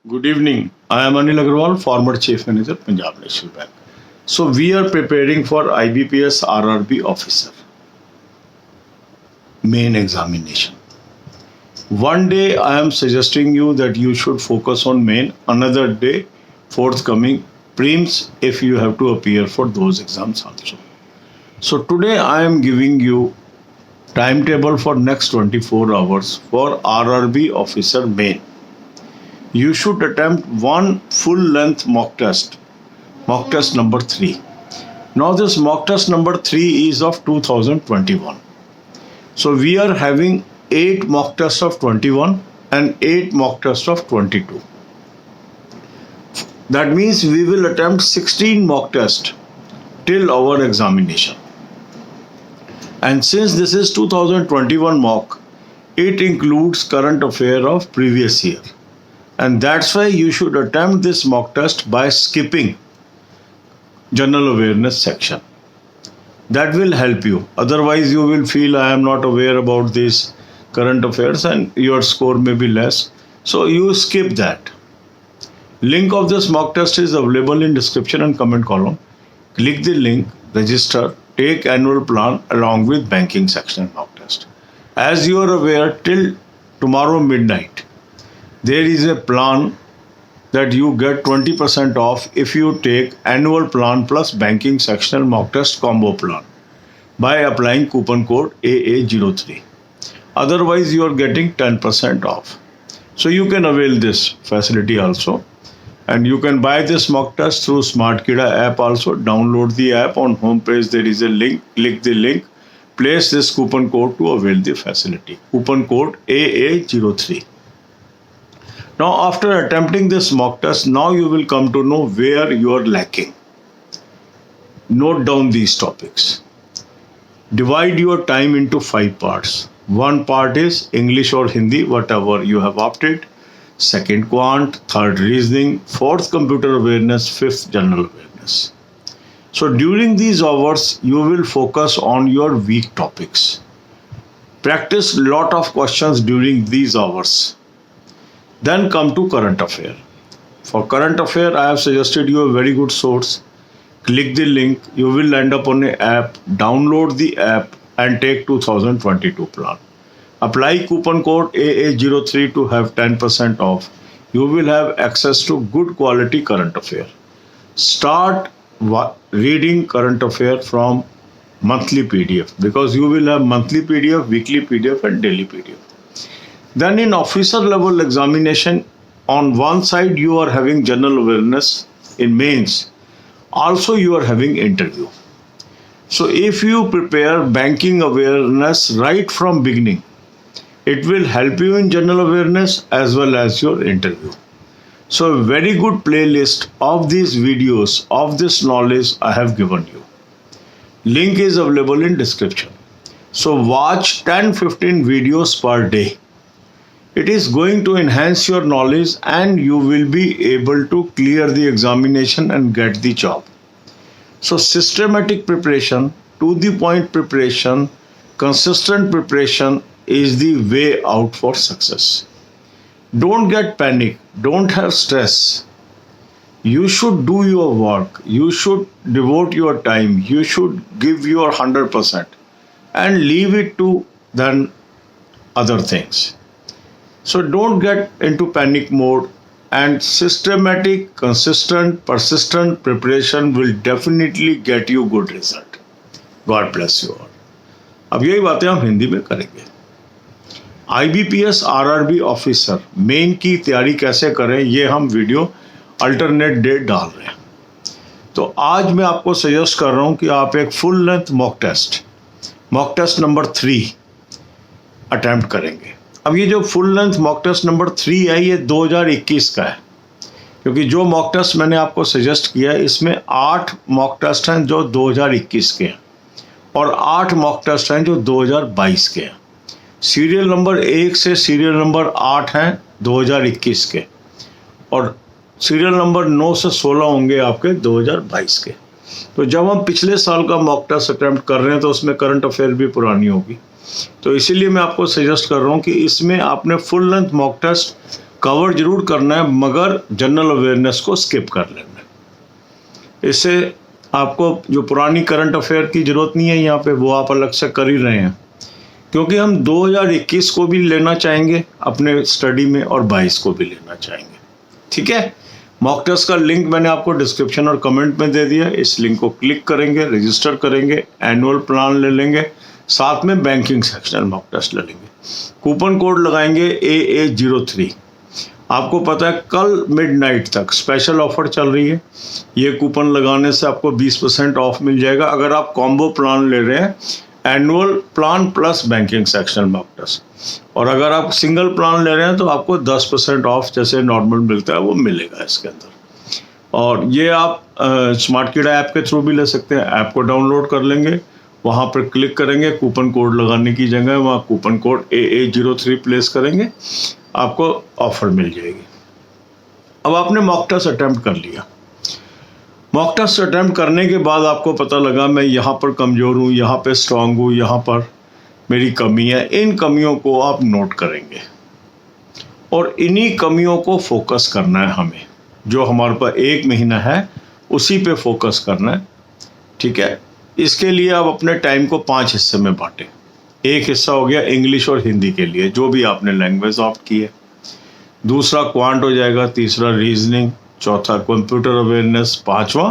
Good evening. I am Anil Agarwal, former Chief Manager, Punjab National Bank. So we are preparing for IBPS RRB officer main examination. One day I am suggesting you that you should focus on main. Another day, forthcoming prems if you have to appear for those exams also. So today I am giving you timetable for next 24 hours for RRB officer main. You should attempt one full length mock test number 3. Now this mock test number 3 is of 2021. So we are having 8 mock tests of 21 and 8 mock tests of 22. That means we will attempt 16 mock tests till our examination. And since this is 2021 mock, it includes current affair of previous year. And that's why you should attempt this mock test by skipping general awareness section. That will help you. Otherwise, you will feel I am not aware about this current affairs and your score may be less. So you skip that. Link of this mock test is available in description and comment column. Click the link, register, take annual plan along with banking section mock test. As you are aware, till tomorrow midnight, there is a plan that you get 20% off if you take annual plan plus banking sectional mock test combo plan by applying coupon code AA03. Otherwise, you are getting 10% off. So you can avail this facility also. And you can buy this mock test through SmartKida app also. Download the app. On homepage there is a link. Click the link. Place this coupon code to avail the facility. Coupon code AA03. Now after attempting this mock test, now you will come to know where you are lacking. Note down these topics. Divide your time into 5 parts. One part is English or Hindi, whatever you have opted. Second quant, third reasoning, fourth computer awareness, fifth general awareness. So during these hours, you will focus on your weak topics. Practice lot of questions during these hours. Then come to current affair. For current affair, I have suggested you a very good source. Click the link. You will land up on an app. Download the app and take 2022 plan. Apply coupon code AA03 to have 10% off. You will have access to good quality current affair. Start reading current affair from monthly PDF because you will have monthly PDF, weekly PDF and daily PDF. Then in officer level examination, on one side you are having general awareness in mains. Also you are having interview. So if you prepare banking awareness right from beginning, it will help you in general awareness as well as your interview. So a very good playlist of these videos of this knowledge I have given you. Link is available in description. So watch 10-15 videos per day. It is going to enhance your knowledge and you will be able to clear the examination and get the job. So systematic preparation, to the point preparation, consistent preparation is the way out for success. Don't get panic, don't have stress. You should do your work, you should devote your time, you should give your 100% and leave it to then other things. So don't get into panic mode and systematic, consistent, persistent preparation will definitely get you good result. God bless you all. अब यही बातें हम हिंदी में करेंगे. IBPS RRB officer main की तैयारी कैसे करें ये हम वीडियो अल्टरनेट डे डाल रहे हैं. तो आज मैं आपको सजेस्ट कर रहा हूं कि आप एक full length mock test number 3 attempt करेंगे. अब ये जो full length mock test number 3 है ये 2021 का है क्योंकि जो मॉक टेस्ट मैंने आपको सजेस्ट किया है इसमें 8 मॉक टेस्ट हैं जो 2021 के हैं और 8 मॉक टेस्ट हैं जो 2022 के हैं. सीरियल नंबर 1 से सीरियल नंबर 8 हैं 2021 के और सीरियल नंबर 9 से 16 होंगे आपके 2022 के. तो जब हम पिछले साल का मॉक टेस्ट अटेम्प्ट कर रहे हैं तो उसमें करंट अफेयर भी पुरानी होगी. तो इसीलिए मैं आपको सजेस्ट कर रहा हूँ कि इसमें आपने full length mock test cover जरूर करना है, मगर जनरल अवेयरनेस को स्किप कर लेना है। इससे आपको जो पुरानी करंट अफेयर की ज़रूरत नहीं है यहाँ पे, वो आप अलग से कर ही रहे हैं, क्योंकि हम 2021 को भी लेना चाहेंगे अपने स्टडी में और 22 को भी लेना चाहेंगे। ठीक है, मॉक टेस्ट का लिंक मैंने आपको डिस्क्रिप्शन और कमेंट में दे दिया। इस लिंक को क्लिक करेंगे, रजिस्टर करेंगे, एनुअल प्लान ले लेंगे, साथ में बैंकिंग सेक्शनल मॉक टेस्ट ले लेंगे। कूपन कोड लगाएंगे AA03। आपको पता है कल मिडनाइट तक स्पेशल ऑफर चल रही है। ये कूपन लगाने से आपको 20% ऑफ मिल जाएगा अगर आप कॉम्बो प्लान ले रहे हैं, annual plan plus banking sectional mock test. और अगर आप सिंगल प्लान ले रहे हैं तो आपको 10% ऑफ जैसे नॉर्मल मिलता है वो मिलेगा इसके अंदर। और ये आप स्मार्ट कीड़ा ऐप के थ्रू भी ले सकते हैं। ऐप को डाउनलोड कर लेंगे, वहाँ पर क्लिक करेंगे, कूपन कोड लगाने की जगह वहाँ कूपन कोड AA03 प्लेस करेंगे, आपको ऑफर मिल जाएगी। अब आपने मॉक टेस्ट अटेम्प्ट कर लिया। मॉक टेस्ट अटेम्प्ट करने के बाद आपको पता लगा मैं यहाँ पर कमज़ोर हूँ, यहाँ पे स्ट्रांग हूँ, यहाँ पर मेरी कमी है। इन कमियों को आप नोट करेंगे और इन्हीं कमियों को फोकस करना है हमें। जो हमारे पास 1 महीना है उसी पे फोकस करना है। ठीक है, इसके लिए आप अपने टाइम को 5 हिस्से में बांटें। एक हिस्सा हो गया इंग्लिश और हिंदी के लिए, जो भी आपने लैंग्वेज ऑप्ट की है। दूसरा क्वांट हो जाएगा, तीसरा रीजनिंग, चौथा कंप्यूटर अवेयरनेस, पांचवा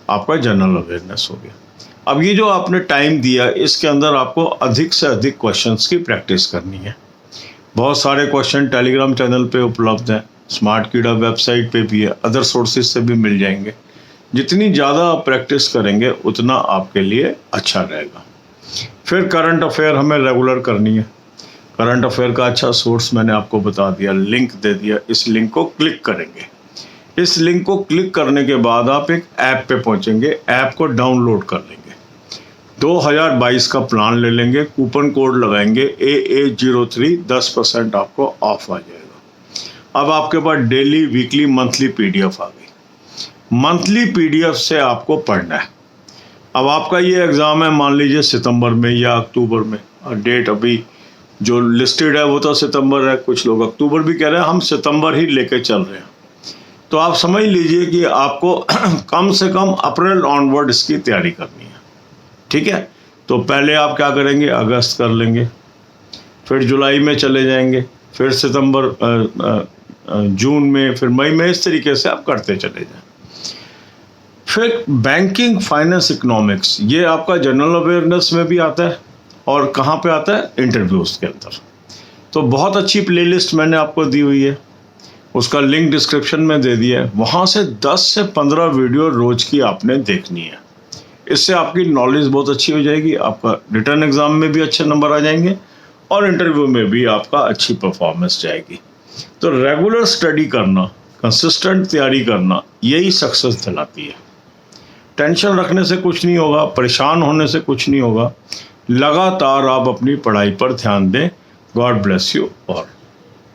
आपका जनरल अवेयरनेस हो गया। अब ये जो आपने टाइम दिया, इसके अंदर आपको अधिक से अधिक क्वेश्चंस की प्रैक्टिस करनी है। बहुत सारे क्वेश्चन टेलीग्राम चैनल पे उपलब्ध हैं, स्मार्ट कीड़ा वेबसाइट पे भी है, अदर सोर्सेज से भी मिल जाएंगे। जितनी ज़्यादा आप प्रैक्टिस करेंगे उतना आपके लिए अच्छा रहेगा। फिर करंट अफेयर हमें रेगुलर करनी है। करंट अफेयर का अच्छा सोर्स मैंने आपको बता दिया, लिंक दे दिया। इस लिंक को क्लिक करेंगे। इस लिंक को क्लिक करने के बाद आप एक ऐप पे पहुंचेंगे, ऐप को डाउनलोड कर लेंगे, 2022 का प्लान ले लेंगे, कूपन कोड लगाएंगे AA03, 10% आपको ऑफ आ जाएगा। अब आपके पास डेली, वीकली, मंथली PDF आ गई। मंथली PDF से आपको पढ़ना है। अब आपका ये एग्ज़ाम है मान लीजिए सितंबर में या अक्टूबर में, और डेट अभी जो लिस्टेड है वो तो सितंबर है, कुछ लोग अक्टूबर भी कह रहे हैं, हम सितंबर ही लेके चल रहे हैं। तो आप समझ लीजिए कि आपको कम से कम अप्रैल ऑनवर्ड इसकी तैयारी करनी है। ठीक है, तो पहले आप क्या करेंगे, अगस्त कर लेंगे, फिर जुलाई में चले जाएंगे, फिर सितंबर, जून में, फिर मई में, इस तरीके से आप करते चले जाएं। फिर बैंकिंग, फाइनेंस, इकोनॉमिक्स, ये आपका जनरल अवेयरनेस में भी आता है और कहाँ पे आता है, इंटरव्यूज के अंदर। तो बहुत अच्छी प्लेलिस्ट मैंने आपको दी हुई है, उसका लिंक डिस्क्रिप्शन में दे दिया है। वहाँ से 10 से 15 वीडियो रोज की आपने देखनी है। इससे आपकी नॉलेज बहुत अच्छी हो जाएगी, आपका रिटर्न एग्जाम में भी अच्छे नंबर आ जाएंगे और इंटरव्यू में भी आपका अच्छी परफॉर्मेंस जाएगी। तो रेगुलर स्टडी करना, कंसिस्टेंट तैयारी करना, यही सक्सेस दिलाती है। टेंशन रखने से कुछ नहीं होगा, परेशान होने से कुछ नहीं होगा। लगातार आप अपनी पढ़ाई पर ध्यान दें। God bless you all.